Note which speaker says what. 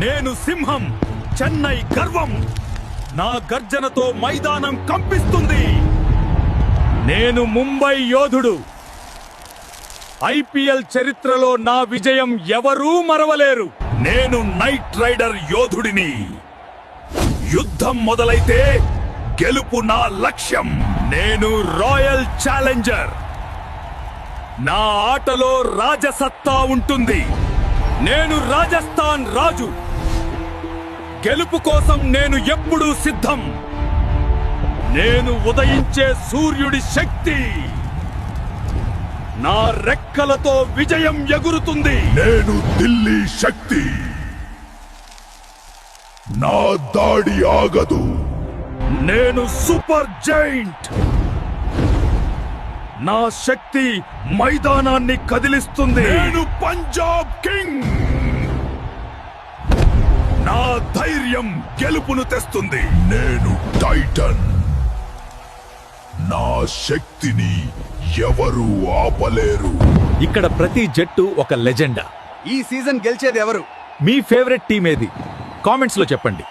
Speaker 1: నేను సింహం, చెన్నై గర్వం. నా గర్జనతో మైదానం కంపిస్తుంది. నేను ముంబై యోధుడు. ఐపీఎల్ చరిత్రలో నా విజయం ఎవరూ మరవలేరు. నేను నైట్ రైడర్ యోధుడిని. యుద్ధం మొదలైతే గెలుపు నా లక్ష్యం. నేను రాయల్ ఛాలెంజర్. నా ఆటలో రాజసత్తా ఉంటుంది. నేను రాజస్థాన్ రాజు. గెలుపు కోసం నేను ఎప్పుడూ సిద్ధం. నేను ఉదయించే సూర్యుడి శక్తి. నా రెక్కలతో విజయం ఎగురుతుంది.
Speaker 2: నేను ఢిల్లీ శక్తి. నా దాడి ఆగదు.
Speaker 1: నేను సూపర్ జైంట్. నా శక్తి మైదానాన్ని కదిలిస్తుంది.
Speaker 2: నేను పంజాబ్ కింగ్.
Speaker 1: నా ధైర్యం గెలుపును తెస్తుంది.
Speaker 2: నేను టైటన్. నా శక్తిని ఎవరు ఆపలేరు.
Speaker 3: ఇక్కడ ప్రతి జట్టు ఒక లెజెండా.
Speaker 4: ఈ సీజన్ గెలిచేది ఎవరు?
Speaker 3: మీ ఫేవరెట్ టీం ఏది? కామెంట్స్ లో చెప్పండి.